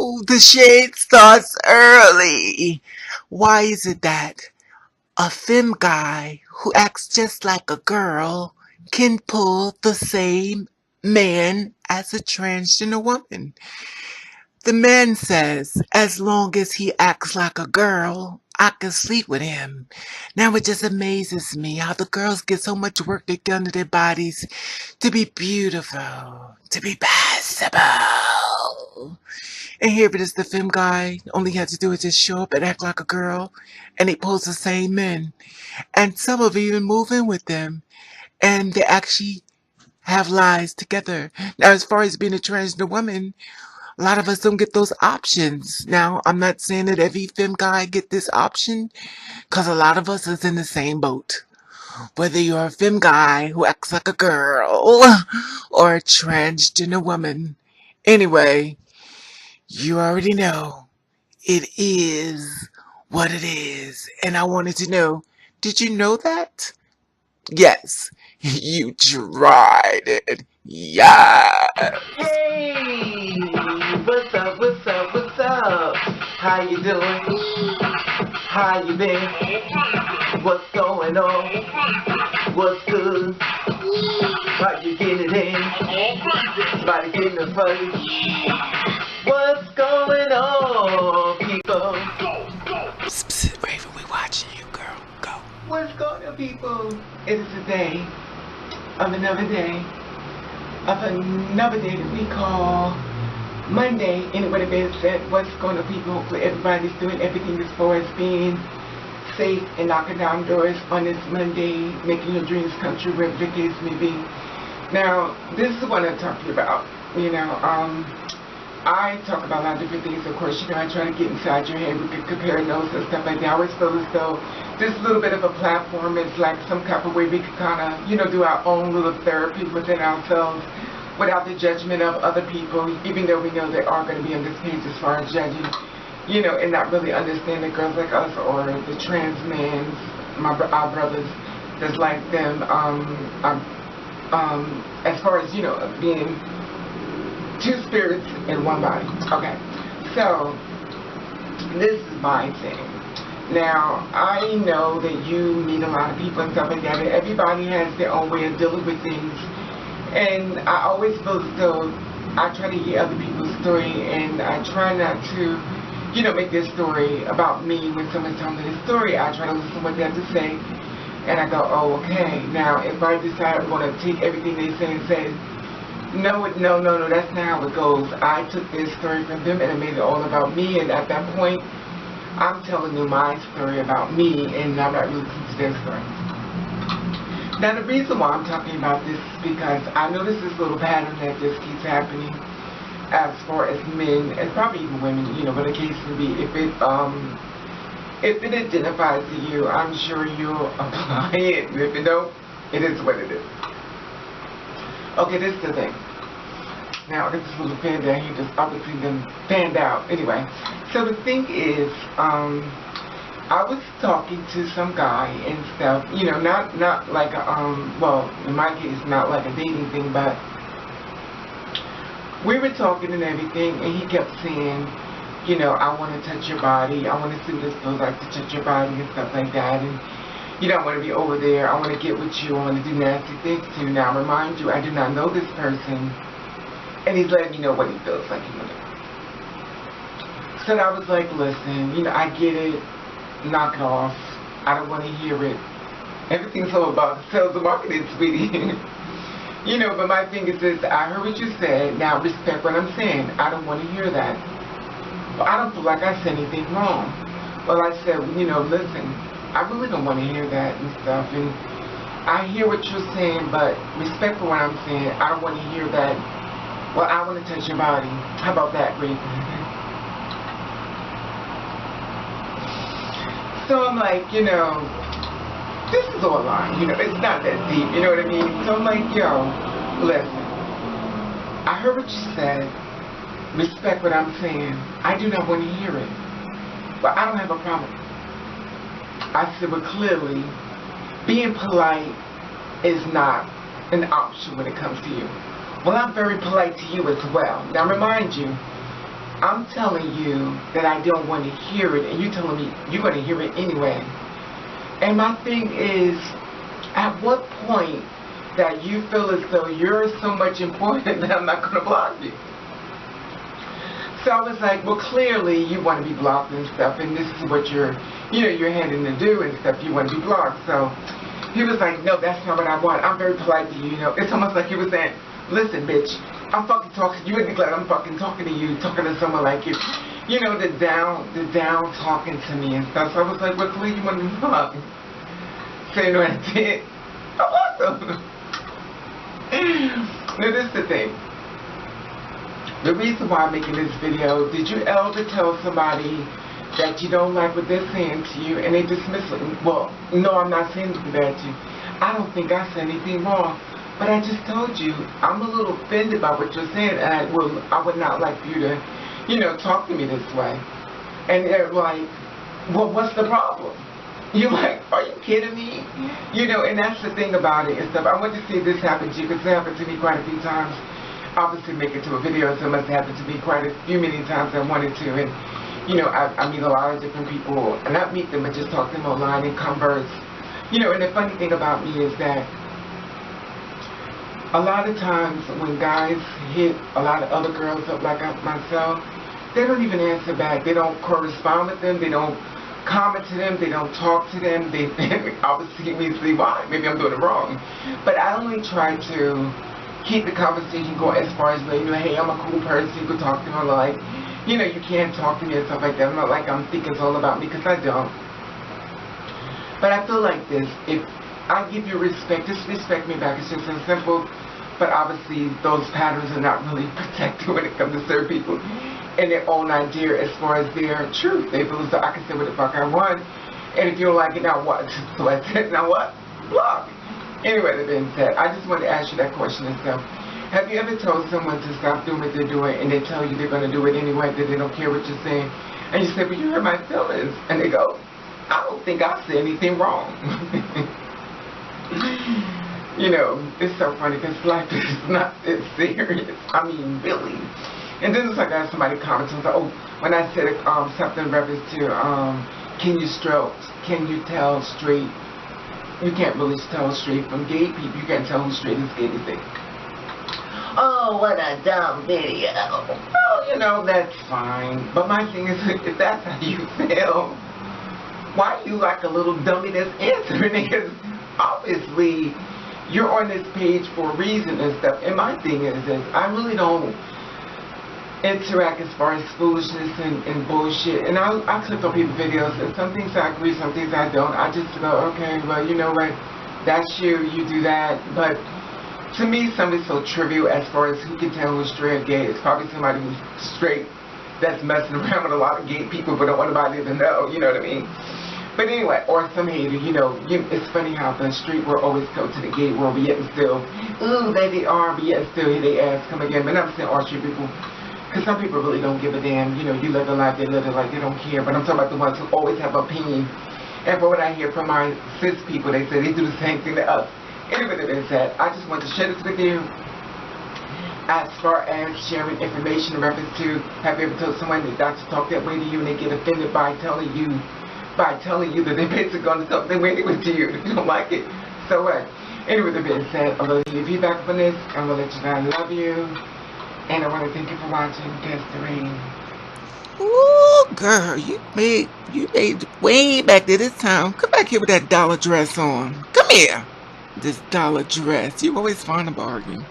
no, the shade starts early. Why is it that a femme guy who acts just like a girl can pull the same man as a transgender woman? The man says, as long as he acts like a girl, I can sleep with him. Now it just amazes me how the girls get so much work done to their bodies to be beautiful, to be passable. And here it is, the femme guy. All he had to do is just show up and act like a girl, and he pulls the same men. And some of them even move in with them, and they actually have lives together. Now, as far as being a transgender woman, a lot of us don't get those options. Now, I'm not saying that every femme guy get this option, because a lot of us is in the same boat. Whether you're a femme guy who acts like a girl or a transgender woman. Anyway, you already know it is what it is. And I wanted to know, did you know that? Yes, you tried it. Yeah. Hey, what's up, what's up, what's up? How you doing? How you been? What's going on? What's good? How you getting it in? Somebody getting the fight? What's going on, people? Psst, psst, Raven, we watching you, girl. Go. What's going on, people? It is a day of another day that we call Monday. Anyway, the being said, what's going on, people? Hopefully everybody's doing everything as far as being safe and knocking down doors on this Monday, making your dreams come true, wherever the case may be. Now, this is what I'm talking about. I talk about a lot of different things. Of course, I try to get inside your head. We could compare notes and stuff like that. I always feel as though this little bit of a platform is like some type of way we could kind of, do our own little therapy within ourselves without the judgment of other people, even though we know they are going to be on this page as far as judging, and not really understanding girls like us or the trans mans, our brothers, just like them, as far as, being two spirits in one body. Okay, so this is my thing. Now, I know that you meet a lot of people and stuff like that, and everybody has their own way of dealing with things. And I always feel as though I try to hear other people's story, and I try not to, make their story about me. When someone's telling me their story, I try to listen to what they have to say, and I go, oh, okay. Now, if I decide I'm going to take everything they say and say, no, that's not how it goes. I took this story from them, and I made it all about me, and at that point, I'm telling you my story about me, and I'm not really listening to their story. Now, the reason why I'm talking about this is because I notice this little pattern that just keeps happening as far as men, and probably even women, but the case may be, if it identifies to you, I'm sure you'll apply it. If it don't, it is what it is. Okay, this is the thing. Now, I got this little fan down here just obviously been fanned out. Anyway, so the thing is, I was talking to some guy and stuff, not like a, well, in my case, not like a dating thing, but we were talking and everything, and he kept saying, I want to touch your body, I want to see what it feels like to touch your body and stuff like that, and, I want to be over there, I want to get with you, I want to do nasty things to you. Now, remind you, I do not know this person, and he's letting me know what he feels like he wants. So I was like, listen, I get it. Knock it off. I don't want to hear it. Everything's all about sales and marketing, sweetie. But my thing is this, I heard what you said. Now respect what I'm saying. I don't want to hear that. Well, I don't feel like I said anything wrong. Well, I said, listen, I really don't want to hear that and stuff. And I hear what you're saying, but respect for what I'm saying. I don't want to hear that. Well, I want to touch your body. How about that, Raven? So I'm like, this is all line, it's not that deep, you know what I mean? So I'm like, yo, listen, I heard what you said, respect what I'm saying, I do not want to hear it, but I don't have a problem. I said, well, clearly, being polite is not an option when it comes to you. Well, I'm very polite to you as well. Now, remind you, I'm telling you that I don't want to hear it, and you telling me you're going to hear it anyway. And my thing is, at what point that you feel as though you're so much important that I'm not going to block you? So I was like, well, clearly you want to be blocked and stuff, and this is what you're heading to do and stuff. You want to be blocked. So he was like, no, that's not what I want. I'm very polite to you, you know. It's almost like he was saying, listen, bitch, I'm fucking talking. You wouldn't be glad I'm fucking talking to you, talking to someone like you. You know, the down talking to me and stuff. So I was like, well, clearly you want to be blocked. Saying what I did. I blocked them. Now, this is the thing. The reason why I'm making this video, did you ever tell somebody that you don't like what they're saying to you and they dismiss it? Well, no, I'm not saying anything bad to you. I don't think I said anything wrong. But I just told you, I'm a little offended by what you're saying, and I would not like for you to, talk to me this way. And they're like, well, what's the problem? You're like, are you kidding me? And that's the thing about it and stuff. I want to see this happen to you, because it happened to me quite a few times. Obviously make it to a video, so it must have happened to me quite a few many times I wanted to. And I meet a lot of different people, and not meet them, but just talk to them online and converse. And the funny thing about me is that a lot of times when guys hit a lot of other girls up like myself, they don't even answer back. They don't correspond with them. They don't comment to them. They don't talk to them. They obviously we see why. Maybe I'm doing it wrong. But I only try to keep the conversation going as far as letting you know, hey, I'm a cool person. You can talk to me. Like, you can't talk to me and stuff like that. I'm not like I'm thinking it's all about me, because I don't. But I feel like this. If I give you respect, just respect me back. It's just as simple. But obviously, those patterns are not really protected when it comes to certain people and their own idea as far as their truth. They feel as though I can say what the fuck I want. And if you don't like it, now what? So I said, now what? Block. Anyway, that being said, I just wanted to ask you that question and stuff. Have you ever told someone to stop doing what they're doing, and they tell you they're going to do it anyway, that they don't care what you're saying? And you say, but you hurt my feelings. And they go, I don't think I said anything wrong. It's so funny, because life is not that serious. I mean, really. And then it's like I had somebody comment and say, oh, when I said something in reference to, can you tell straight? You can't really tell straight from gay people. You can't tell who's straight and gay. They say, oh, what a dumb video. Well, that's fine. But my thing is, if that's how you feel, why are you like a little dummy that's answering? Because obviously, you're on this page for a reason and stuff. And my thing is I really don't interact as far as foolishness and bullshit. And I click on people's videos, and some things I agree, some things I don't. I just go, okay, well, you know what? That's you do that. But to me, something so trivial as far as who can tell who's straight or gay. It's probably somebody who's straight that's messing around with a lot of gay people but don't want anybody to know, you know what I mean? But anyway, or some hater, it's funny how the street world always go to the gay world, but yet and still, ooh, they are, but yet and still, here they ass come again. But I'm saying all street people, because some people really don't give a damn. You live their life, they live it like they don't care. But I'm talking about the ones who always have opinion. And for what I hear from my cis people, they say they do the same thing to us. Anyway, that is that. I just want to share this with you. As far as sharing information in reference to, have you ever told someone that not to talk that way to you, and they get offended by telling you that they're basically going to talk that way to you if you don't like it? So what? Anyway, that being said, I'm going to leave you back from this. I'm going to let you know I love you. And I want to thank you for watching Desiree. Ooh, girl, you made way back there this time. Come back here with that dollar dress on. Come here. This dollar dress. You always find a bargain.